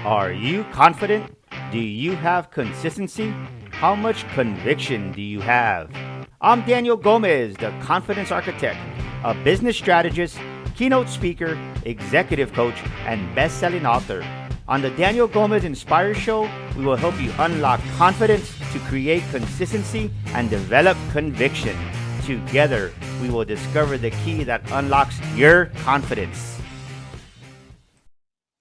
Are you confident? Do you have consistency? How much conviction do you have? I'm Daniel Gomez, the confidence architect, a business strategist, keynote speaker, executive coach, and best selling author. On the Daniel Gomez Inspire Show, we will help you unlock confidence to create consistency and develop conviction. Together, we will discover the key that unlocks your confidence.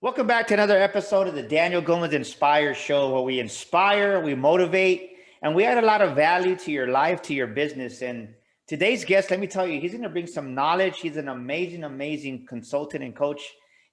Welcome back to another episode of the Daniel Gomez Inspire Show, where we inspire, we motivate, and we add a lot of value to your life, to your business. And today's guest, let me tell you, he's going to bring some knowledge. He's an amazing, amazing consultant and coach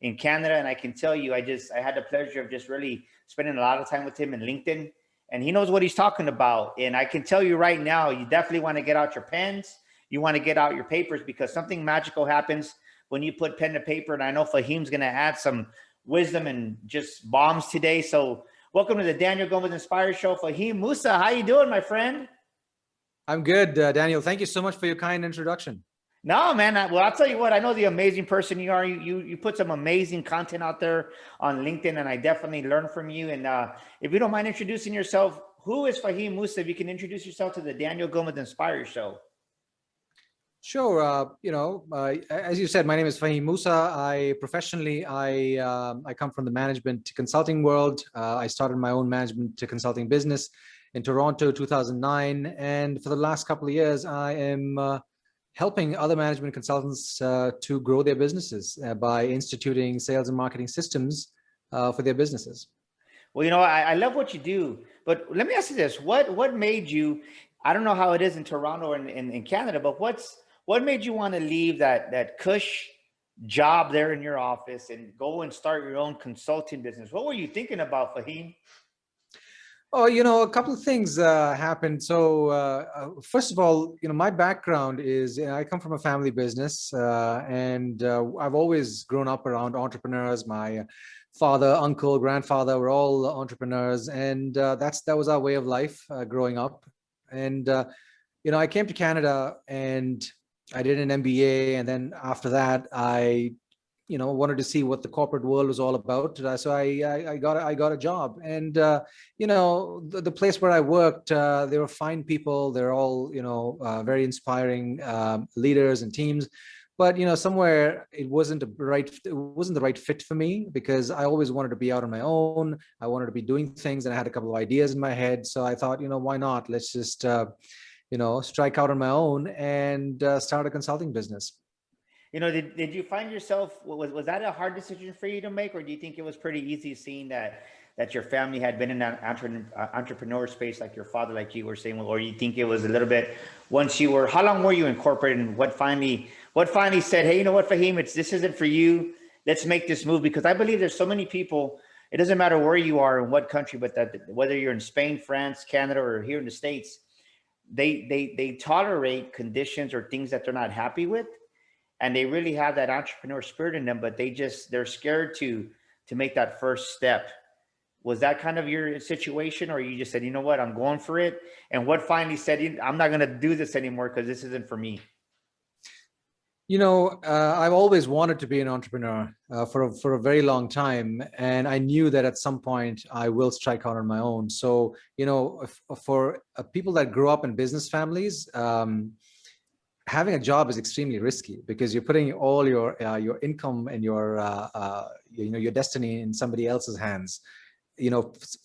in Canada. And I can tell you, I had the pleasure of just really spending a lot of time with him in LinkedIn, and he knows what he's talking about. And I can tell you right now, you definitely want to get out your pens. You want to get out your papers, because something magical happens when you put pen to paper. And I know Fahim's going to add some wisdom and just bombs today. So welcome to the Daniel Gomez Inspire Show. Faheem Moosa, how you doing, my friend? I'm good, Daniel. Thank you so much for your kind introduction. No, man. Well, I'll tell you what, I know the amazing person you are. You put some amazing content out there on LinkedIn, and I definitely learn from you. And if you don't mind introducing yourself, who is Faheem Moosa? If you can introduce yourself to the Daniel Gomez Inspire Show. Sure. As you said, my name is Faheem Moosa. I come from the management consulting world. I started my own management consulting business in Toronto, 2009. And for the last couple of years, I am helping other management consultants to grow their businesses by instituting sales and marketing systems for their businesses. Well, I love what you do, but let me ask you this. What made you, I don't know how it is in Toronto and in Canada, but what made you want to leave that cush job there in your office and go and start your own consulting business? What were you thinking about, Fahim? Oh, a couple of things happened. So first of all, my background is I come from a family business, and I've always grown up around entrepreneurs. My father, uncle, grandfather were all entrepreneurs, and that was our way of life growing up. And I came to Canada and I did an MBA, and then after that, I wanted to see what the corporate world was all about. So I got a job, and the place where I worked, they were fine people. They're all very inspiring leaders and teams. But somewhere it wasn't the right fit for me, because I always wanted to be out on my own. I wanted to be doing things, and I had a couple of ideas in my head. So I thought, why not? Let's just strike out on my own and start a consulting business. Did you find yourself, was that a hard decision for you to make, or do you think it was pretty easy, seeing that your family had been in that entrepreneur space, like your father, like you were saying, or you think it was a little bit, how long were you in corporate, and what finally said, hey, you know what, Fahim, this isn't for you. Let's make this move. Because I believe there's so many people, it doesn't matter where you are, in what country, but that whether you're in Spain, France, Canada, or here in the States, they tolerate conditions or things that they're not happy with, and they really have that entrepreneur spirit in them, but they're scared to make that first step. Was that kind of your situation, or you just said, you know what, I'm going for it? And what finally said, I'm not going to do this anymore because this isn't for me? I've always wanted to be an entrepreneur for a very long time, and I knew that at some point I will strike out on my own. So, for people that grow up in business families, having a job is extremely risky, because you're putting all your income and your destiny in somebody else's hands.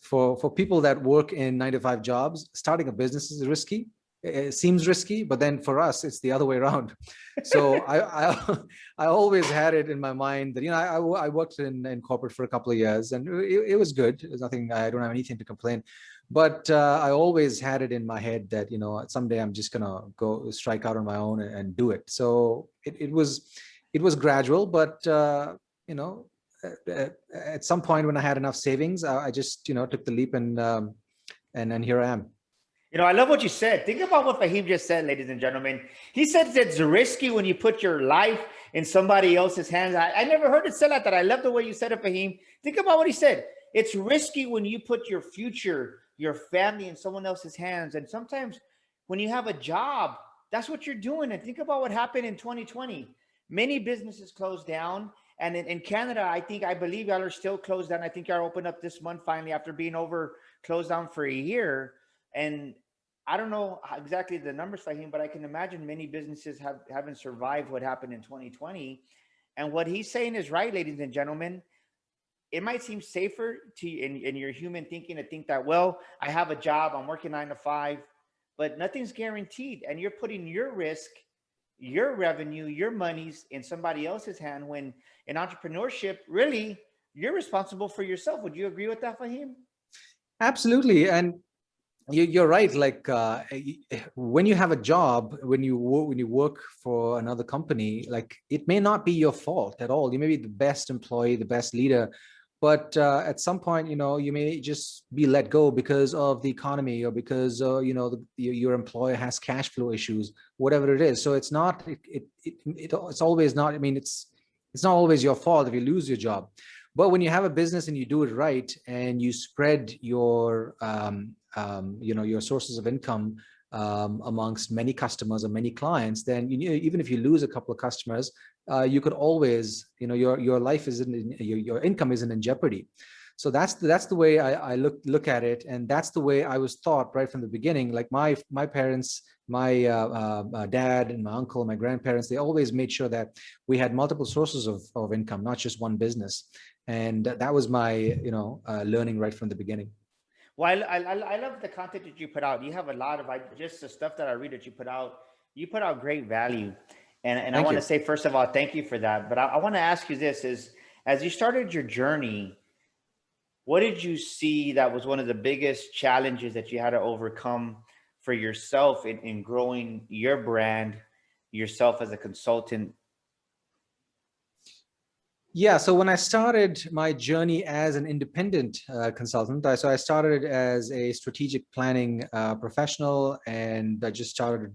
For people that work in 9-to-5 jobs, starting a business is risky. It seems risky, but then for us, it's the other way around. So I always had it in my mind that I worked in corporate for a couple of years, and it was good. There's nothing, I don't have anything to complain. But I always had it in my head that someday I'm just gonna go strike out on my own and do it. So it was gradual, but at some point when I had enough savings, I just took the leap, and here I am. I love what you said. Think about what Fahim just said, ladies and gentlemen. He said it's risky when you put your life in somebody else's hands. I never heard it said like that. I love the way you said it, Fahim. Think about what he said. It's risky when you put your future, your family, in someone else's hands. And sometimes when you have a job, that's what you're doing. And think about what happened in 2020. Many businesses closed down, And in Canada, I believe y'all are still closed down. I think y'all opened up this month finally after being over closed down for a year. And I don't know exactly the numbers, Fahim, but I can imagine many businesses haven't survived what happened in 2020. And what he's saying is right, ladies and gentlemen. It might seem safer to you in your human thinking to think that, well, I have a job, I'm working 9 to 5, but nothing's guaranteed. And you're putting your risk, your revenue, your monies in somebody else's hand when in entrepreneurship, really, you're responsible for yourself. Would you agree with that, Fahim? Absolutely. And you're right. Like when you have a job, when you work for another company, like it may not be your fault at all. You may be the best employee, the best leader, but at some point, you may just be let go because of the economy or because your employer has cash flow issues, whatever it is. So it's not it's always not. I mean, it's not always your fault if you lose your job. But when you have a business and you do it right and you spread your your sources of income amongst many customers or many clients, then even if you lose a couple of customers, you could always, your life isn't, your income isn't in jeopardy. So that's the way I look at it, and that's the way I was taught right from the beginning. Like my parents, my dad and my uncle, my grandparents, they always made sure that we had multiple sources of income, not just one business. And that was my learning right from the beginning. Well, I love the content that you put out. You have a lot of just the stuff that I read that you put out. You put out great value, and I Thank want to you. say first of all, thank you for that. But I want to ask you this: is as you started your journey, what did you see that was one of the biggest challenges that you had to overcome for yourself in growing your brand, yourself as a consultant? Yeah, so when I started my journey as an independent consultant, I started as a strategic planning professional, and I just started,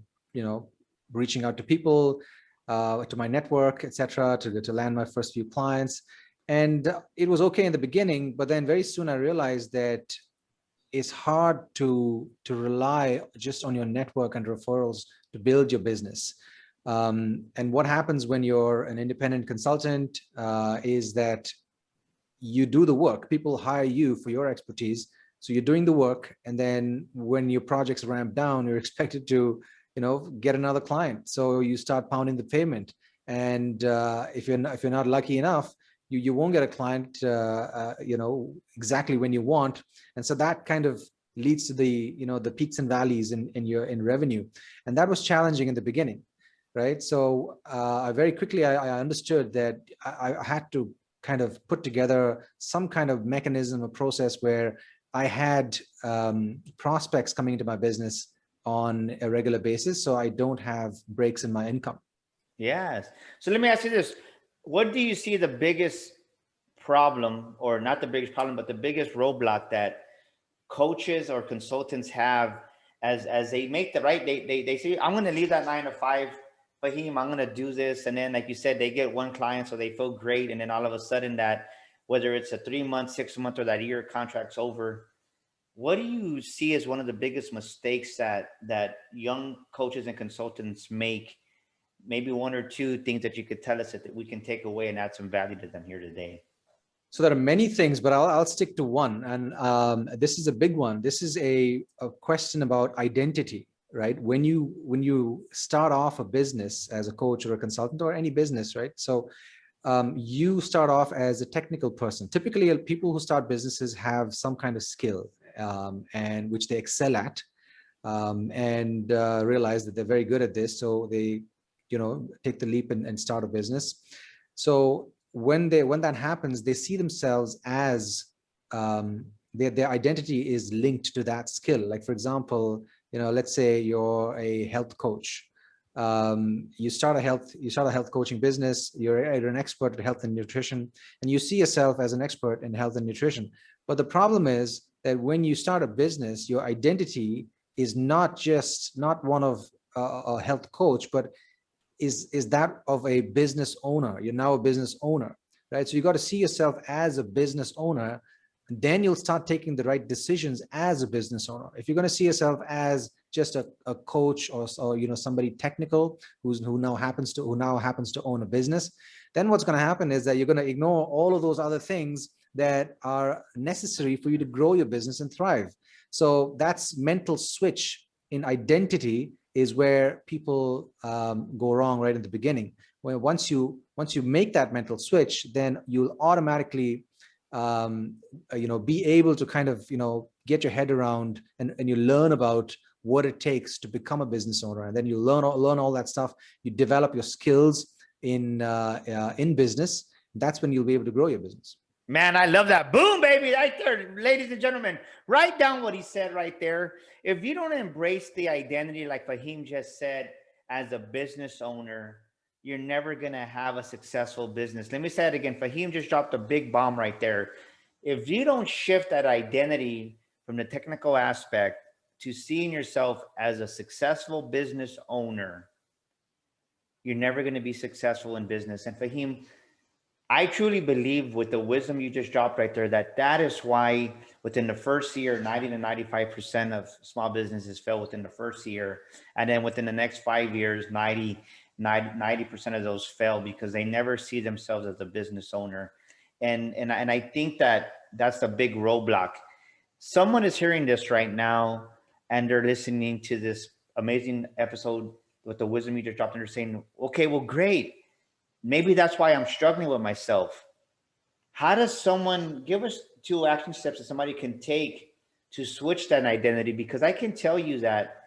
reaching out to people, to my network, etc., to land my first few clients. And it was okay in the beginning, but then very soon I realized that it's hard to rely just on your network and referrals to build your business. And what happens when you're an independent consultant is that you do the work. People hire you for your expertise. So you're doing the work. And then when your projects ramp down, you're expected to, get another client. So you start pounding the pavement. And if you're not lucky enough, you won't get a client, exactly when you want. And so that kind of leads to the peaks and valleys in revenue. And that was challenging in the beginning. Right. So very quickly, I understood that I had to kind of put together some kind of mechanism or process where I had prospects coming into my business on a regular basis, so I don't have breaks in my income. Yes. So let me ask you this. What do you see the biggest problem, or not the biggest problem, but the biggest roadblock that coaches or consultants have as they make the right, they say, I'm going to leave that 9 to 5, Fahim, I'm going to do this. And then, like you said, they get one client, so they feel great. And then all of a sudden that, whether it's a 3 month, 6 month, or that year contract's over. What do you see as one of the biggest mistakes that young coaches and consultants make? Maybe one or two things that you could tell us that we can take away and add some value to them here today. So there are many things, but I'll stick to one. And this is a big one. This is a question about identity, right? When you start off a business as a coach or a consultant or any business, right? So you start off as a technical person. Typically, people who start businesses have some kind of skill and which they excel at, and realize that they're very good at this. So they, take the leap and start a business. So when that happens, they see themselves as their identity is linked to that skill. Like, for example, let's say you're a health coach. You start a health coaching business. You're an expert at health and nutrition, and you see yourself as an expert in health and nutrition. But the problem is that when you start a business, your identity is not one of a health coach, but is that of a business owner. You're now a business owner, right? So you got to see yourself as a business owner, then you'll start taking the right decisions as a business owner. If you're going to see yourself as just a coach or somebody technical who now happens to own a business, then what's going to happen is that you're going to ignore all of those other things that are necessary for you to grow your business and thrive. So that's mental switch in identity is where people go wrong right at the beginning. When once you make that mental switch, then you'll automatically be able to kind of get your head around and you learn about what it takes to become a business owner, and then you learn all that stuff. You develop your skills in business. That's when you'll be able to grow your business. Man, I love that. Boom, baby, right there. Ladies and gentlemen, write down what he said right there. If you don't embrace the identity, like Faheem just said, as a business owner, you're never going to have a successful business. Let me say it again. Faheem just dropped a big bomb right there. If you don't shift that identity from the technical aspect to seeing yourself as a successful business owner, you're never going to be successful in business. And Faheem, I truly believe with the wisdom you just dropped right there, that is why within the first year, 90 to 95% of small businesses fail within the first year. And then within the next 5 years, 90% of those fail because they never see themselves as a business owner. And I think that's the big roadblock. Someone is hearing this right now and they're listening to this amazing episode with the wisdom you just dropped and they're saying, okay, well, great. Maybe that's why I'm struggling with myself. How does someone give us 2 action steps that somebody can take to switch that identity? Because I can tell you that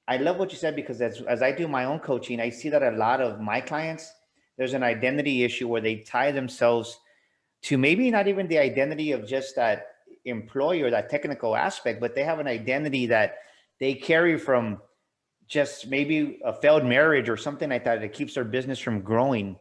I love what you said, because as I do my own coaching, I see that a lot of my clients, there's an identity issue where they tie themselves to maybe not even the identity of just that employee or that technical aspect, but they have an identity that they carry from just maybe a failed marriage or something like that keeps their business from growing.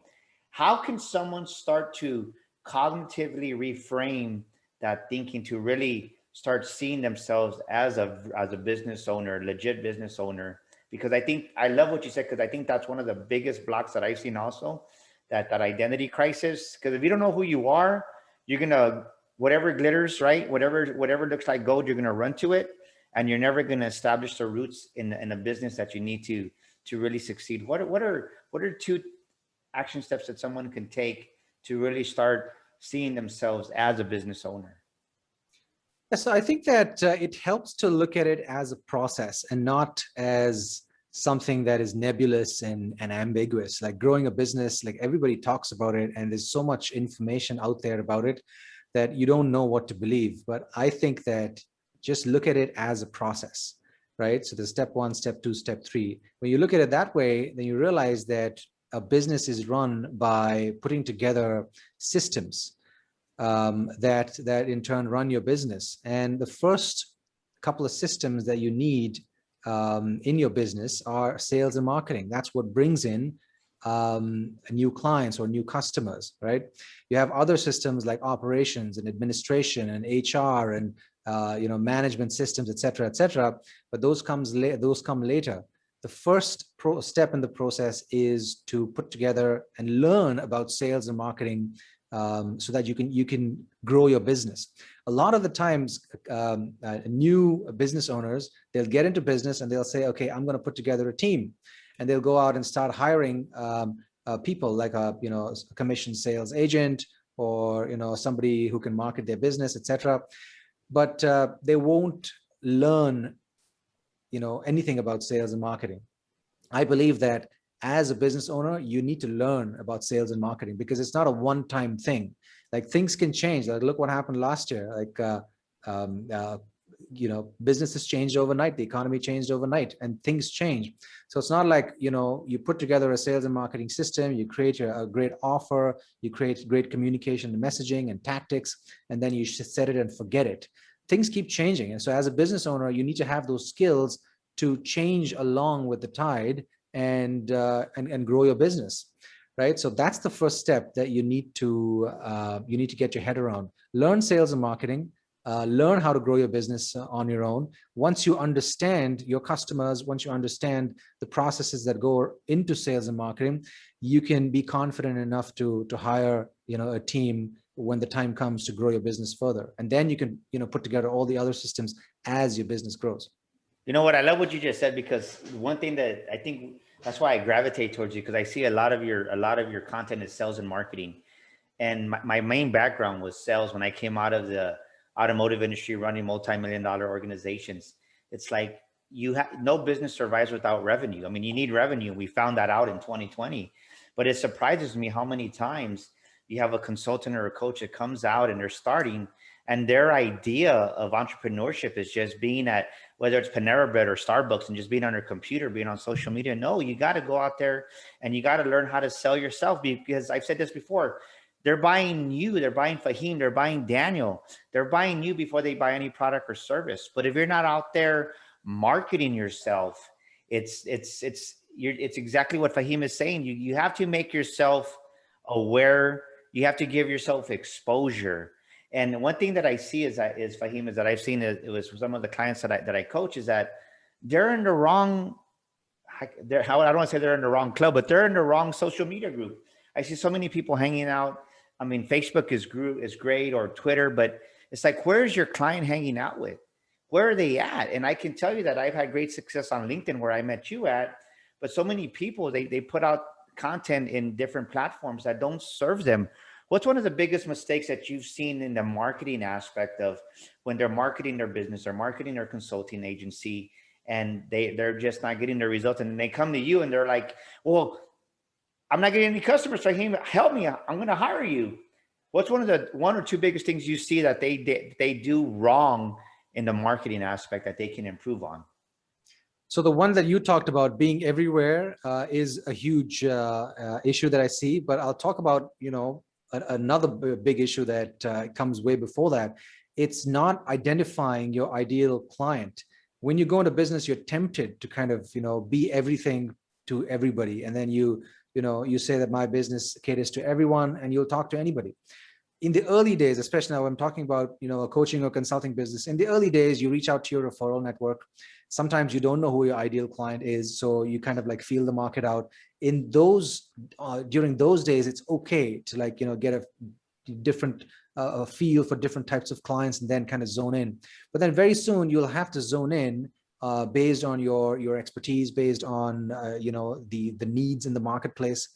How can someone start to cognitively reframe that thinking to really start seeing themselves as a business owner, legit business owner? Because I love what you said, because I think that's one of the biggest blocks that I've seen also, that identity crisis. Because if you don't know who you are, you're gonna, whatever glitters, right? Whatever looks like gold, you're gonna run to it. And you're never going to establish the roots in a business that you need to really succeed. What are 2 action steps that someone can take to really start seeing themselves as a business owner? So I think that it helps to look at it as a process and not as something that is nebulous and ambiguous. Like growing a business, like everybody talks about it and there's so much information out there about it that you don't know what to believe. But I think that just look at it as a process, right? So there's step 1, step 2, step 3. When you look at it that way, then you realize that a business is run by putting together systems that in turn run your business. And the first couple of systems that you need in your business are sales and marketing. That's what brings in new clients or new customers, right? You have other systems like operations and administration and HR and management systems, et cetera, but those come later. The first step in the process is to put together and learn about sales and marketing so that you can grow your business. A lot of the times, new business owners, they'll get into business and they'll say, okay, I'm going to put together a team, and they'll go out and start hiring people like a commission sales agent or somebody who can market their business, etc. But they won't learn anything about sales and marketing. I believe that as a business owner, you need to learn about sales and marketing, because it's not a one-time thing. Like things can change. Like look what happened last year. Like businesses changed overnight, the economy changed overnight, and things change. So it's not like you put together a sales and marketing system, you create a great offer, you create great communication and messaging and tactics, and then you set it and forget it. Things keep changing, and so as a business owner, you need to have those skills to change along with the tide and grow your business, right? So that's the first step that you need to get your head around. Learn sales and marketing. Learn how to grow your business on your own. Once you understand your customers, once you understand the processes that go into sales and marketing, you can be confident enough to hire a team when the time comes to grow your business further. And then you can, put together all the other systems as your business grows. You know what? I love what you just said, because one thing that I think that's why I gravitate towards you, because I see a lot of your content is sales and marketing. And my main background was sales when I came out of the automotive industry, running multi-million-dollar organizations. It's like no business survives without revenue. I mean, you need revenue. We found that out in 2020, but it surprises me how many times you have a consultant or a coach that comes out and they're starting, and their idea of entrepreneurship is just being at, whether it's Panera Bread or Starbucks, and just being on their computer, being on social media. No, you got to go out there and you got to learn how to sell yourself, because I've said this before. They're buying you, they're buying Fahim, they're buying Daniel, they're buying you before they buy any product or service. But if you're not out there marketing yourself, it's exactly what Fahim is saying. You have to make yourself aware. You have to give yourself exposure. And one thing that I see is Fahim, is that I've seen it was some of the clients that I coach, is that they're in the wrong, I don't want to say they're in the wrong club, but they're in the wrong social media group. I see so many people hanging out. I mean, Facebook is great, or Twitter, but it's like, where's your client hanging out with? Where are they at? And I can tell you that I've had great success on LinkedIn, where I met you at, but so many people, they put out content in different platforms that don't serve them. What's one of the biggest mistakes that you've seen in the marketing aspect of when they're marketing their business or marketing their consulting agency, and they're just not getting the results, and they come to you and they're like, well, I'm not getting any customers, so help me. I'm going to hire you. What's one or two biggest things you see that they do wrong in the marketing aspect that they can improve on? So the one that you talked about, being everywhere, is a huge issue that I see. But I'll talk about, another big issue that comes way before that. It's not identifying your ideal client. When you go into business, you're tempted to kind of, be everything to everybody, and then you say that my business caters to everyone, and you'll talk to anybody. In the early days, especially now I'm talking about, a coaching or consulting business, in the early days, you reach out to your referral network. Sometimes you don't know who your ideal client is, so you kind of like feel the market out. In those, during those days, it's okay to get a different feel for different types of clients, and then kind of zone in. But then very soon you'll have to zone in based on your expertise, based on the needs in the marketplace,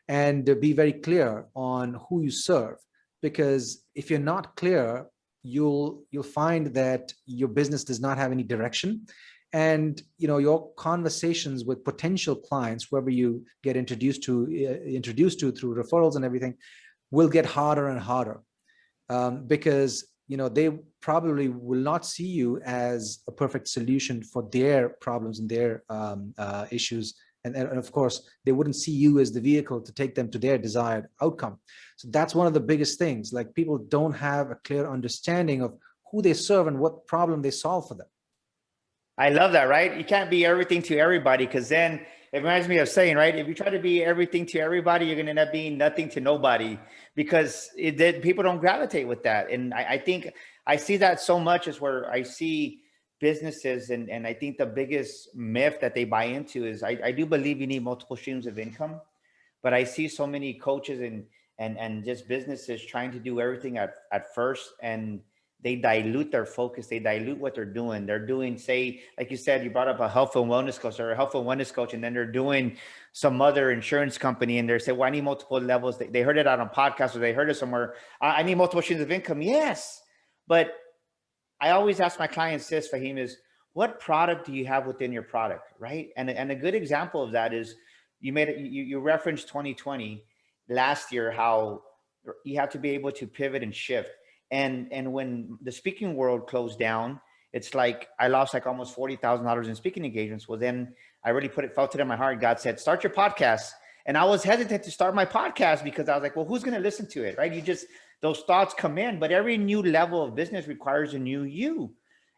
and be very clear on who you serve. Because if you're not clear, you'll find that your business does not have any direction, and your conversations with potential clients, whoever you get introduced to through referrals and everything, will get harder and harder, because they probably will not see you as a perfect solution for their problems and their issues. And of course, they wouldn't see you as the vehicle to take them to their desired outcome. So that's one of the biggest things. Like, people don't have a clear understanding of who they serve and what problem they solve for them. I love that, right? You can't be everything to everybody, because then it reminds me of saying, right, if you try to be everything to everybody, you're going to end up being nothing to nobody, because people don't gravitate with that. And I think I see that so much, is where I see businesses, and I think the biggest myth that they buy into is, I do believe you need multiple streams of income, but I see so many coaches and just businesses trying to do everything at first, and they dilute their focus. They dilute what they're doing. They're doing, say, like you said, you brought up a health and wellness coach or a health and wellness coach, and then they're doing some other insurance company, and they're saying, well, I need multiple levels. They heard it on a podcast, or they heard it somewhere. I need multiple streams of income. Yes. But I always ask my clients this, Fahim, is what product do you have within your product, right? And a good example of that is you referenced 2020 last year, how you have to be able to pivot and shift. And when the speaking world closed down, it's like I lost like almost $40,000 in speaking engagements. Well, then I really felt it in my heart. God said, start your podcast. And I was hesitant to start my podcast, because I was like, well, who's going to listen to it, right? Those thoughts come in, but every new level of business requires a new you.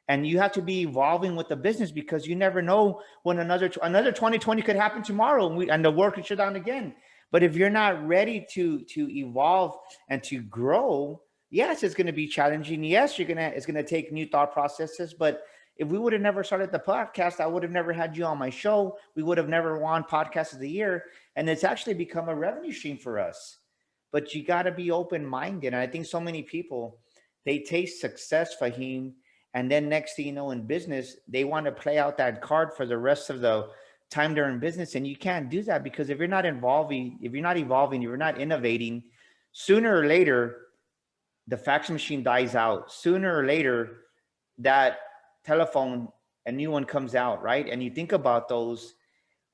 And you have to be evolving with the business, because you never know when another 2020 could happen tomorrow, and the world could shut down again. But if you're not ready to evolve and to grow, yes, it's going to be challenging. Yes, it's going to take new thought processes. But if we would have never started the podcast, I would have never had you on my show. We would have never won Podcast of the Year. And it's actually become a revenue stream for us. but you got to be open-minded. And I think so many people, they taste success, Fahim, and then next thing you know, in business, they want to play out that card for the rest of the time they're in business. And you can't do that, because if you're not involving, if you're not evolving, if you're not innovating, sooner or later, the fax machine dies out. Sooner or later, that telephone, a new one comes out, right? And you think about those.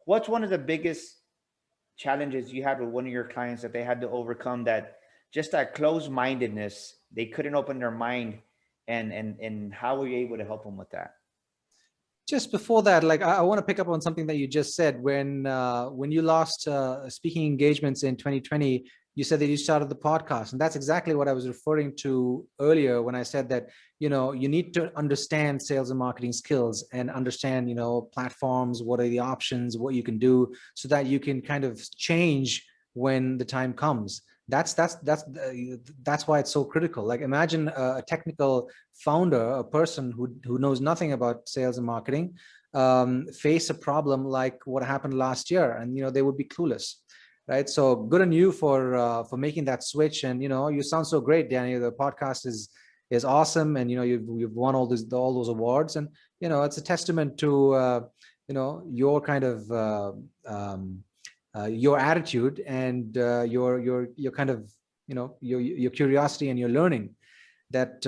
What's one of the biggest challenges you had with one of your clients that they had to overcome, that just that closed mindedness, they couldn't open their mind, and how were you able to help them with that? Just before that, like I want to pick up on something that you just said. When you lost speaking engagements in 2020, you said that you started the podcast, and that's exactly what I was referring to earlier when I said that, you know, you need to understand sales and marketing skills and understand, you know, platforms, what are the options, what you can do, so that you can kind of change when the time comes. That's why it's so critical. Like imagine a technical founder, a person who knows nothing about sales and marketing, face a problem like what happened last year, and you know they would be clueless, right? So good on you for making that switch. And you know, you sound so great, Danny. The podcast is awesome, and you know you've won all those awards, and you know it's a testament to you know your kind of your attitude and your kind of, you know, your curiosity and your learning that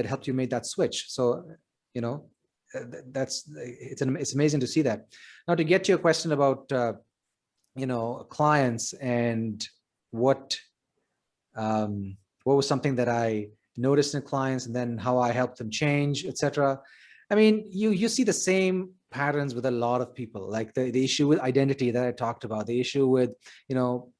helped you make that switch. So you know it's amazing to see that. Now, to get to your question about you know, clients and what was something that I noticed in clients, and then how I helped them change, etc. I mean, you see the same patterns with a lot of people, like the issue with identity that I talked about, the issue with, you know,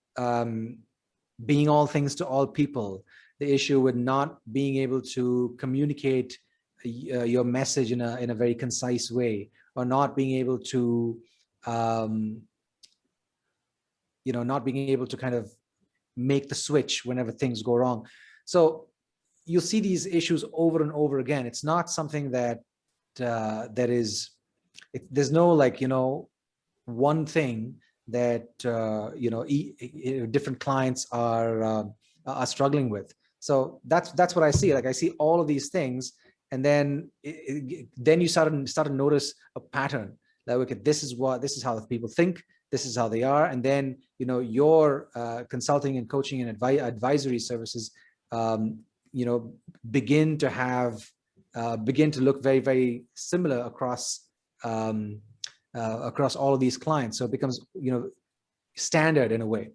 being all things to all people, the issue with not being able to communicate your message in a very concise way, or not being able to you know, not being able to kind of make the switch whenever things go wrong. So you'll see these issues over and over again. It's not something that there's no, like, you know, one thing that you know, different clients are struggling with. So that's what I see. Like I see all of these things, and then then you start to notice a pattern. Like, okay, this is how the people think, this is how they are. And then, you know, your consulting and coaching and advisory services, you know, begin to look very, very similar across all of these clients. So it becomes, you know, standard in a way.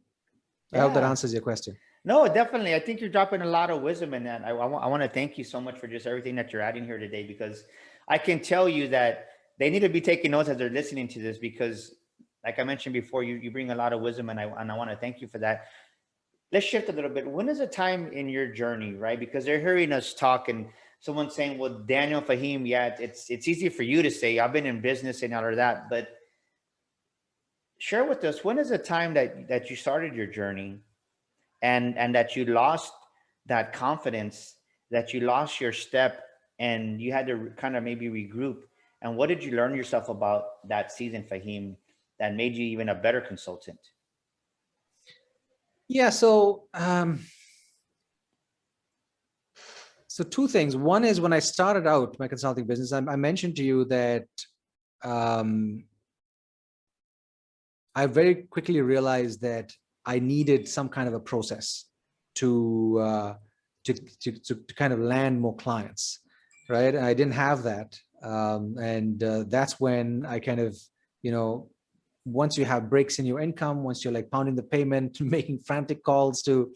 I hope that answers your question. No, definitely. I think you're dropping a lot of wisdom in that. I want to thank you so much for just everything that you're adding here today, because I can tell you that they need to be taking notes as they're listening to this, because like I mentioned before, you bring a lot of wisdom, and I want to thank you for that. Let's shift a little bit. When is a time in your journey, right? Because they're hearing us talk, and someone's saying, well, Daniel, Fahim, yeah, it's easy for you to say, I've been in business and all of that, but share with us, when is a time that you started your journey, and that you lost that confidence, that you lost your step, and you had to kind of maybe regroup? And what did you learn yourself about that season, Fahim, that made you even a better consultant? Yeah, so so two things. One is, when I started out my consulting business, I mentioned to you that I very quickly realized that I needed some kind of a process to kind of land more clients, right? And I didn't have that, and that's when I kind of, you know, once you have breaks in your income, once you're like pounding the pavement, making frantic calls to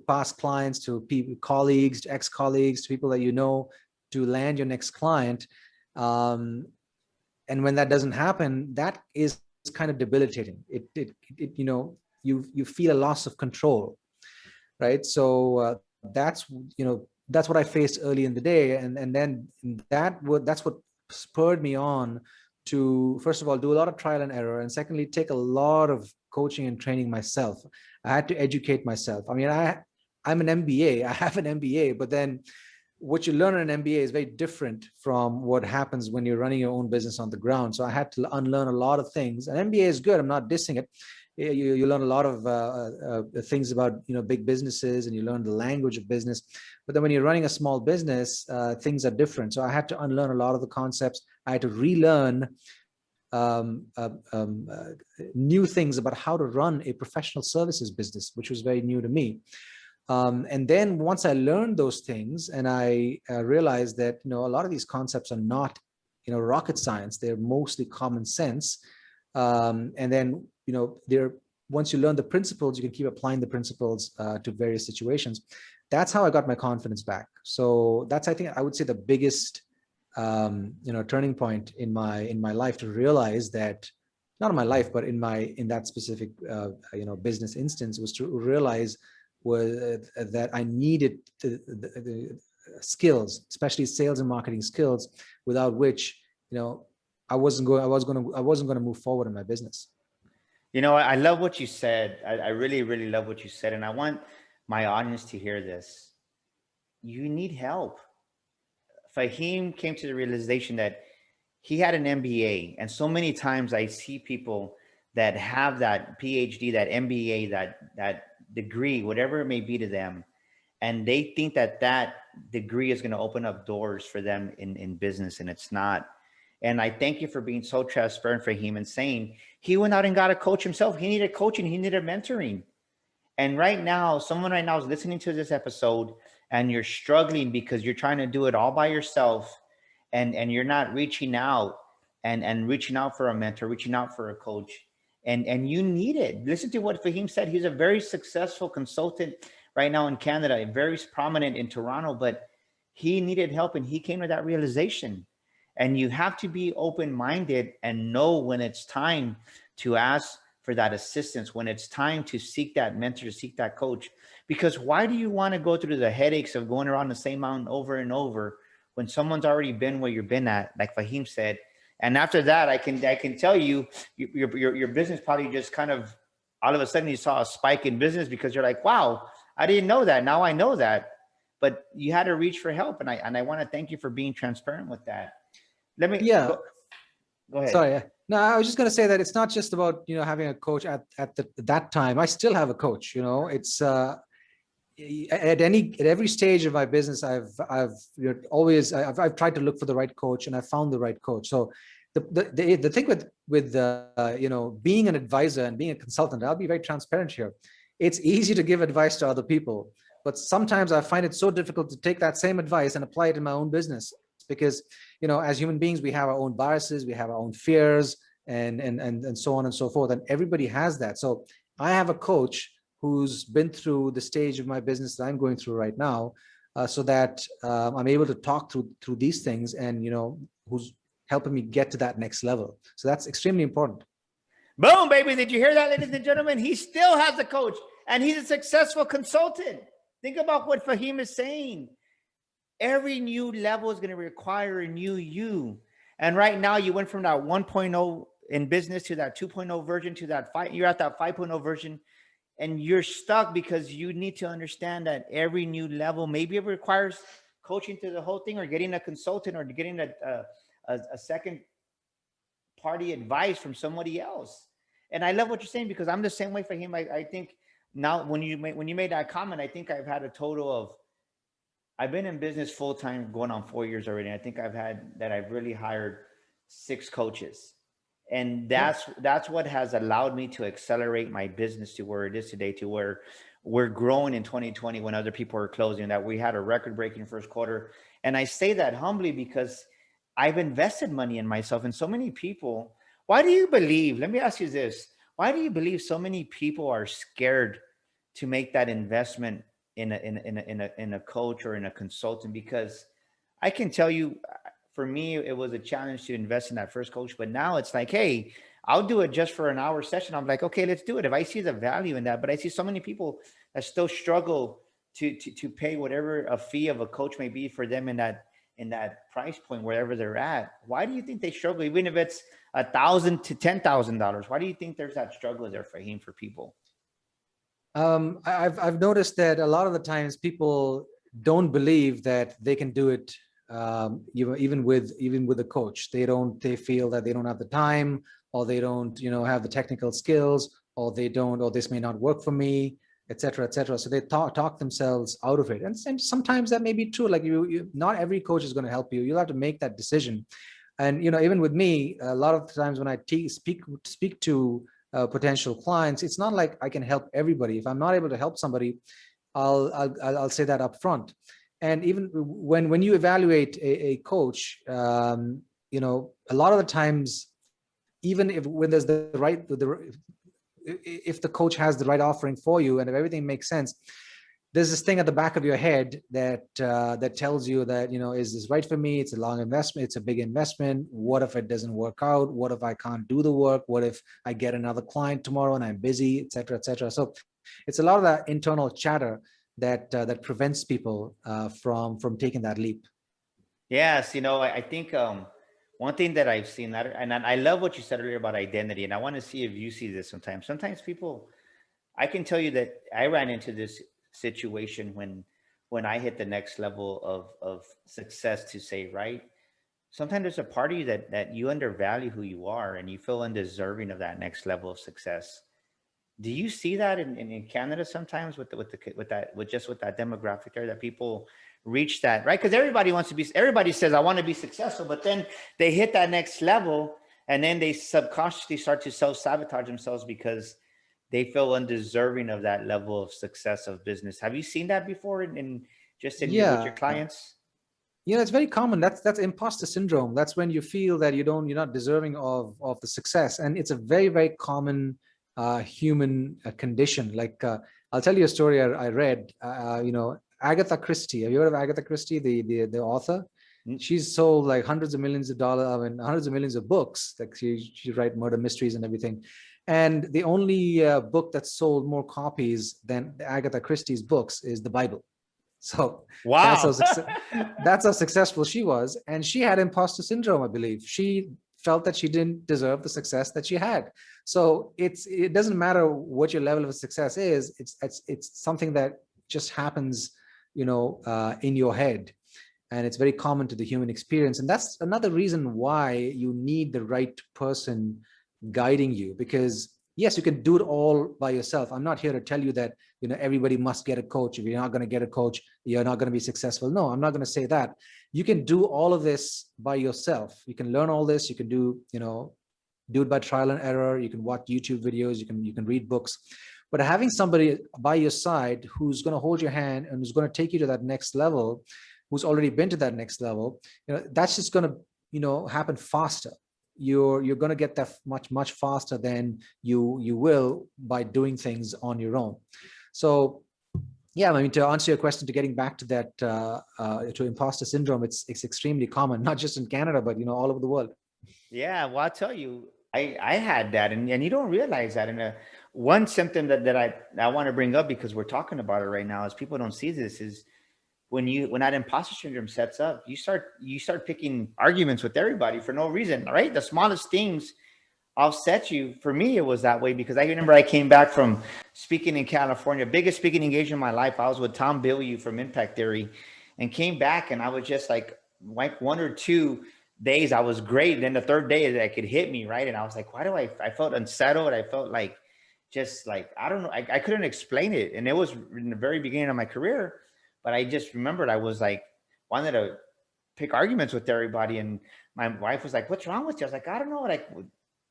past clients, to people, colleagues, to ex-colleagues, to people that you know, to land your next client, and when that doesn't happen, that is kind of debilitating. It you know, you feel a loss of control, right? So that's, you know, that's what I faced early in the day, and then that's what spurred me on to, first of all, do a lot of trial and error, and secondly, take a lot of coaching and training myself. I had to educate myself. I mean, I'm an MBA, I have an MBA, but then what you learn in an MBA is very different from what happens when you're running your own business on the ground. So I had to unlearn a lot of things. And MBA is good, I'm not dissing it. you learn a lot of things about, you know, big businesses, and you learn the language of business. But then when you're running a small business, things are different. So I had to unlearn a lot of the concepts. I had to relearn um, uh, um, uh, new things about how to run a professional services business, which was very new to me. And then once I learned those things, and I realized that, you know, a lot of these concepts are not, you know, rocket science. They're mostly common sense. And then, you know, once you learn the principles, you can keep applying the principles to various situations. That's how I got my confidence back. So that's, I think, I would say, the biggest you know, turning point in my life, to realize that, not in my life, but in that specific you know, business instance, was to realize that I needed the skills, especially sales and marketing skills, without which, you know, I wasn't going to move forward in my business. You know, I love what you said. I really, really love what you said. And I want my audience to hear this. You need help. Fahim came to the realization that he had an MBA. And so many times I see people that have that PhD, that MBA, that degree, whatever it may be to them, and they think that that degree is going to open up doors for them in business, and it's not. And I thank you for being so transparent for him and saying he went out and got a coach himself. He needed coaching. He needed mentoring. And right now, someone right now is listening to this episode and you're struggling because you're trying to do it all by yourself, and you're not reaching out and reaching out for a mentor, reaching out for a coach. And you need it. Listen to what Fahim said. He's a very successful consultant right now in Canada, very prominent in Toronto, but he needed help and he came to that realization. And you have to be open-minded and know when it's time to ask for that assistance, when it's time to seek that mentor, to seek that coach. Because why do you want to go through the headaches of going around the same mountain over and over when someone's already been where you've been at, like Fahim said? And after that, I can tell you, your business probably just kind of, all of a sudden you saw a spike in business because you're like, wow, I didn't know that. Now I know that. But you had to reach for help. And I want to thank you for being transparent with that. Let me go ahead. Sorry. No, I was just going to say that it's not just about, you know, having a coach at that time. I still have a coach. You know, it's at every stage of my business, I've you know, always I've tried to look for the right coach, and I found the right coach. So the thing with you know, being an advisor and being a consultant, I'll be very transparent here. It's easy to give advice to other people, but sometimes I find it so difficult to take that same advice and apply it in my own business, because, you know, as human beings, we have our own biases, we have our own fears, and so on and so forth, and everybody has that. So I have a coach who's been through the stage of my business that I'm going through right now, so that I'm able to talk through these things, and, you know, who's helping me get to that next level. So that's extremely important. Boom, baby. Did you hear that, ladies and gentlemen? He still has a coach, and he's a successful consultant. Think about what Fahim is saying. Every new level is going to require a new you. And right now you went from that 1.0 in business to that 2.0 version to that you're at that 5.0 version, and you're stuck because you need to understand that every new level, maybe it requires coaching to the whole thing, or getting a consultant, or getting a second party advice from somebody else. And I love what you're saying, because I'm the same way for him. I think now when you made that comment, I think I've had a total of, I've been in business full time going on 4 years already. I think I've really hired 6 coaches. And that's what has allowed me to accelerate my business to where it is today, to where we're growing in 2020 when other people are closing, that we had a record breaking first quarter. And I say that humbly because I've invested money in myself and so many people. Why do you believe, let me ask you this, why do you believe so many people are scared to make that investment in a coach or in a consultant? Because I can tell you, for me, it was a challenge to invest in that first coach, but now it's like, hey, I'll do it just for an hour session. I'm like, okay, let's do it if I see the value in that. But I see so many people that still struggle to pay whatever a fee of a coach may be for them in that price point, wherever they're at. Why do you think they struggle, even if it's $1,000 to $10,000? Why do you think there's that struggle there for him, for people? I've noticed that a lot of the times people don't believe that they can do it, even with a coach. They feel that they don't have the time, or they don't, you know, have the technical skills, or they don't, or this may not work for me, etc., etc. So they talk themselves out of it. And sometimes that may be true. Like not every coach is going to help you. You'll have to make that decision. And even with me, a lot of times when I speak to potential clients, it's not like I can help everybody. If I'm not able to help somebody, I'll say that up front. And even when you evaluate a coach, a lot of the times, even if when there's if the coach has the right offering for you and if everything makes sense, there's this thing at the back of your head that that tells you that, is this right for me? It's a long investment. It's a big investment. What if it doesn't work out? What if I can't do the work? What if I get another client tomorrow and I'm busy, et cetera, et cetera. So it's a lot of that internal chatter that that prevents people from taking that leap. Yes, I think one thing that I've seen that, and I love what you said earlier about identity, and I want to see if you see this sometimes. Sometimes people, I can tell you that I ran into this situation when I hit the next level of success, to say, right? Sometimes there's a part of you that you undervalue who you are and you feel undeserving of that next level of success. Do you see that in Canada sometimes with that demographic there, that people reach that, right? Because everybody says I want to be successful, but then they hit that next level and then they subconsciously start to self-sabotage themselves because they feel undeserving of that level of success of business. Have you seen that before in just in your with your Yeah. clients? It's very common. That's imposter syndrome. That's when you feel that you're not deserving of the success, and it's a very, very common human condition. Like I'll tell you a story I read. Agatha Christie. Have you heard of Agatha Christie, the author? She's sold like hundreds of millions of dollars, hundreds of millions of books. Like she write murder mysteries and everything. And the only book that sold more copies than Agatha Christie's books is the Bible. So that's Wow. that's how successful she was. And she had imposter syndrome, I believe. She felt that she didn't deserve the success that she had. So it doesn't matter what your level of success is. It's something that just happens, in your head. And it's very common to the human experience. And that's another reason why you need the right person guiding you, because yes, you can do it all by yourself. I'm not here to tell you that, everybody must get a coach. If you're not going to get a coach, you're not going to be successful. No, I'm not going to say that. You can do all of this by yourself. You can learn all this. You can do it by trial and error. You can watch YouTube videos. You can read books. But having somebody by your side who's going to hold your hand and who's going to take you to that next level, who's already been to that next level, that's just going to, happen faster. You're going to get that much faster than you will by doing things on your own. So yeah, I mean, to answer your question, to getting back to that, to imposter syndrome, it's extremely common, not just in Canada, but all over the world. Yeah, well, I'll tell you, I had that, and you don't realize that. And one symptom that I want to bring up, because we're talking about it right now, is people don't see this, is when that imposter syndrome sets up, you start picking arguments with everybody for no reason, right? The smallest things offset you. For me, it was that way because I remember I came back from speaking in California, biggest speaking engagement in my life. I was with Tom Bilyeu from Impact Theory, and came back, and I was just like 1 or 2 days I was great. Then the third day that could hit me, right? And I was like, why do I felt unsettled. I felt like just like, I don't know. I couldn't explain it. And it was in the very beginning of my career, but I just remembered I was like, wanted to pick arguments with everybody. And my wife was like, what's wrong with you? I was like, I don't know. Like,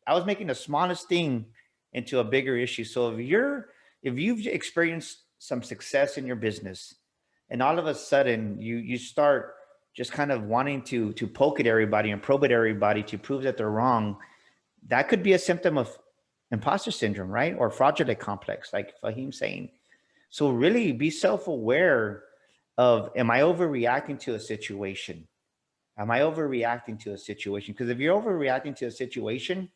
I was making the smallest thing into a bigger issue. So if you've experienced some success in your business, and all of a sudden you start just kind of wanting to poke at everybody and probe at everybody to prove that they're wrong, that could be a symptom of imposter syndrome, right? Or fraudulent complex, like Fahim saying. So really be self-aware of, am I overreacting to a situation? Am I overreacting to a situation? Because if you're overreacting to a situation,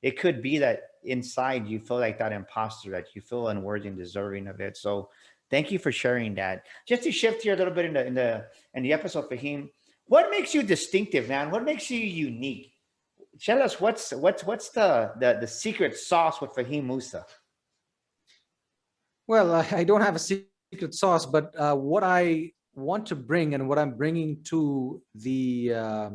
it could be that inside you feel like that imposter, that you feel unworthy and deserving of it. So thank you for sharing that. Just to shift here a little bit in the episode, Fahim, what makes you distinctive, man? What makes you unique? Tell us what's the secret sauce with Faheem Moosa. Well, I don't have a secret sauce, but what I want to bring and what I'm bringing to the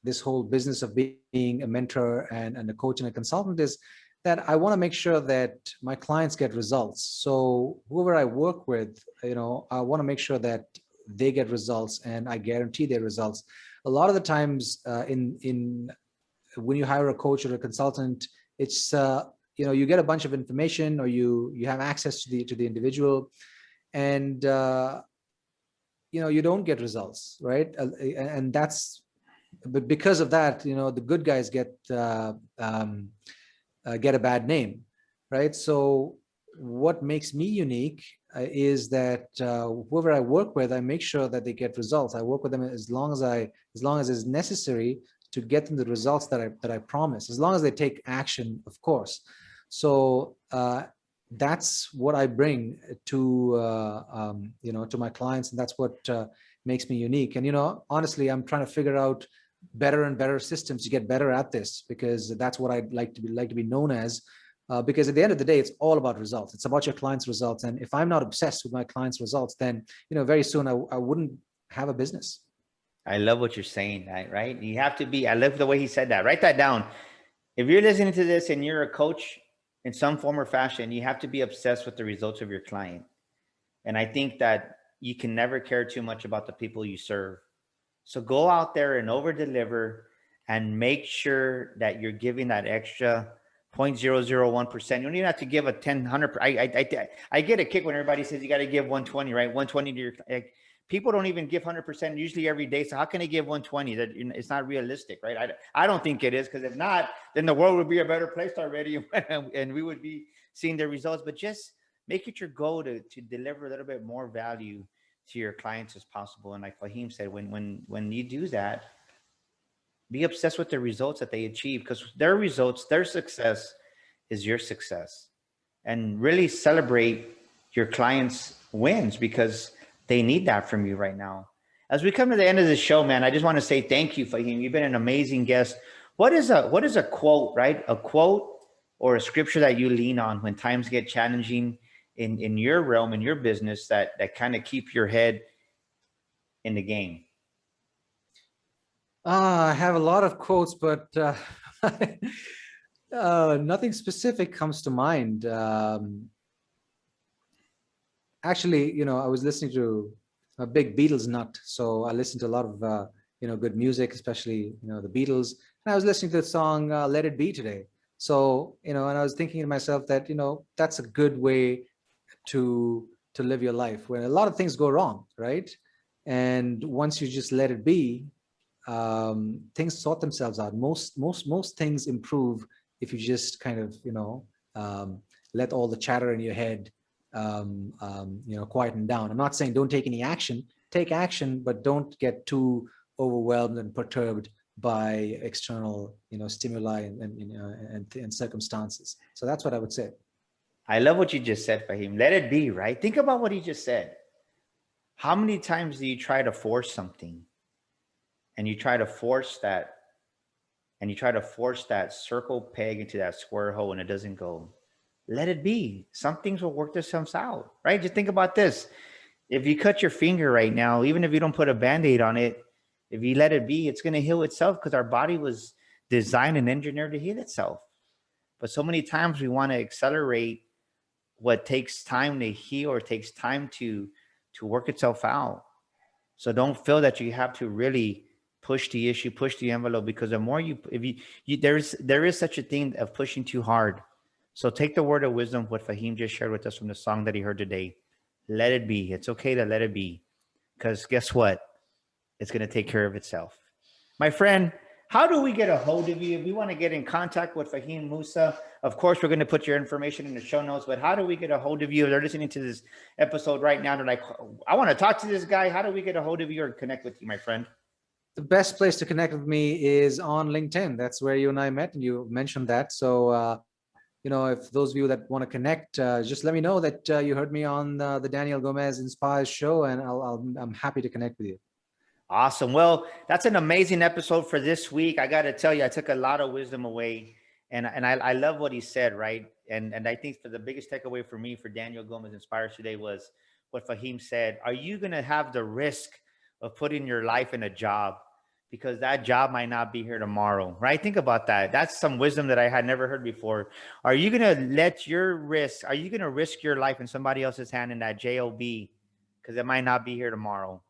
this whole business of being a mentor and a coach and a consultant is that I want to make sure that my clients get results. So whoever I work with, I want to make sure that they get results, and I guarantee their results. A lot of the times, in when you hire a coach or a consultant, it's you get a bunch of information, or you have access to the individual, and you don't get results, right? And that's, but because of that, the good guys get a bad name, right? So what makes me unique is that whoever I work with, I make sure that they get results. I work with them as long as is necessary to get them the results that I promise, as long as they take action, of course. So that's what I bring to my clients, and that's what makes me unique. And honestly, I'm trying to figure out better and better systems to get better at this, because that's what I'd like to be known as. Because at the end of the day, it's all about results. It's about your clients' results. And if I'm not obsessed with my clients' results, then very soon I wouldn't have a business. I love what you're saying, right? You have to be. I love the way he said that. Write that down. If you're listening to this and you're a coach in some form or fashion, you have to be obsessed with the results of your client. And I think that you can never care too much about the people you serve. So go out there and over deliver, and make sure that you're giving that extra 0.001%. You don't even have to give a 100. I get a kick when everybody says you got to give 120, right? 120 to your, like, people don't even give 100% usually every day. So how can they give 120? That it's not realistic, right? I don't think it is, because if not, then the world would be a better place already, and we would be seeing the results. But just make it your goal to deliver a little bit more value to your clients as possible. And like Fahim said, when you do that, be obsessed with the results that they achieve, because their results, their success is your success. And really celebrate your clients' wins, because they need that from you right now. As we come to the end of the show, man, I just want to say thank you, Fahim. You've been an amazing guest. What is a quote, right? A quote or a scripture that you lean on when times get challenging in your realm, in your business, that kind of keep your head in the game? I have a lot of quotes, but nothing specific comes to mind. Actually, I was listening to a big Beatles nut, so I listened to a lot of good music, especially the Beatles. And I was listening to the song "Let It Be" today. So and I was thinking to myself that that's a good way to live your life, where a lot of things go wrong, right? And once you just let it be, things sort themselves out. Most things improve if you just kind of let all the chatter in your head quieten down. I'm not saying don't take any action. Take action, but don't get too overwhelmed and perturbed by external stimuli and circumstances. So that's what I would say. I love what you just said, Fahim. Let it be, right? Think about what he just said. How many times do you try to force something, and you try to force that, circle peg into that square hole, and it doesn't go? Let it be. Some things will work themselves out, right? Just think about this. If you cut your finger right now, even if you don't put a Band-Aid on it, if you let it be, it's going to heal itself, because our body was designed and engineered to heal itself. But so many times we want to accelerate what takes time to heal, or takes time to work itself out. So don't feel that you have to really push the issue, push the envelope, because the more there is such a thing of pushing too hard. So take the word of wisdom, what Fahim just shared with us from the song that he heard today. Let it be. It's okay to let it be, because guess what? It's going to take care of itself. My friend, how do we get a hold of you? If we want to get in contact with Faheem Moosa, of course, we're going to put your information in the show notes, but how do we get a hold of you? If they're listening to this episode right now, they're like, I want to talk to this guy. How do we get a hold of you or connect with you, my friend? The best place to connect with me is on LinkedIn. That's where you and I met, and you mentioned that. So, if those of you that want to connect, just let me know that you heard me on the Daniel Gomez Inspires show, and I'm happy to connect with you. Awesome. Well, that's an amazing episode for this week. I got to tell you, I took a lot of wisdom away, and I love what he said, right? And I think for the biggest takeaway for me, for Daniel Gomez Inspires today, was what Fahim said. Are you going to have the risk of putting your life in a job because that job might not be here tomorrow, right? Think about that. That's some wisdom that I had never heard before. Are you going to are you going to risk your life in somebody else's hand in that job? Because it might not be here tomorrow.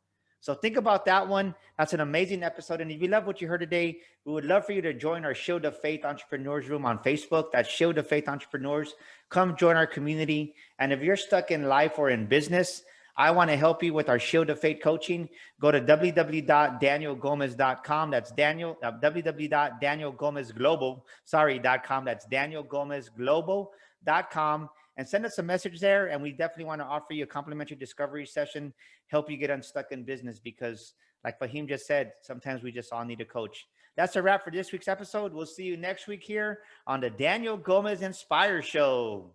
So think about that one. That's an amazing episode. And if you love what you heard today, we would love for you to join our Shield of Faith Entrepreneurs Room on Facebook. That's Shield of Faith Entrepreneurs. Come join our community. And if you're stuck in life or in business, I want to help you with our Shield of Faith coaching. Go to www.danielgomez.com. That's www.danielgomezglobal.com. That's danielgomezglobal.com. And send us a message there. And we definitely want to offer you a complimentary discovery session, help you get unstuck in business, because like Fahim just said, sometimes we just all need a coach. That's a wrap for this week's episode. We'll see you next week here on the Daniel Gomez Inspire Show.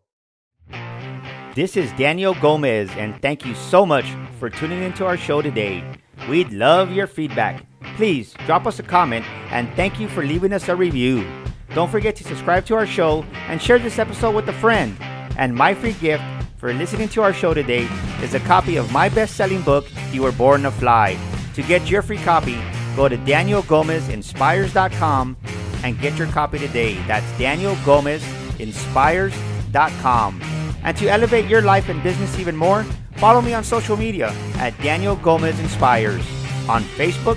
This is Daniel Gomez, and thank you so much for tuning into our show today. We'd love your feedback. Please drop us a comment, and thank you for leaving us a review. Don't forget to subscribe to our show and share this episode with a friend. And my free gift for listening to our show today is a copy of my best-selling book, You Were Born to Fly. To get your free copy, go to danielgomezinspires.com and get your copy today. That's danielgomezinspires.com. And to elevate your life and business even more, follow me on social media at Daniel Gomez Inspires on Facebook,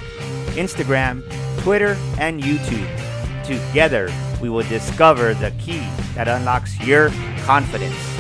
Instagram, Twitter, and YouTube. Together, we will discover the key that unlocks your confidence.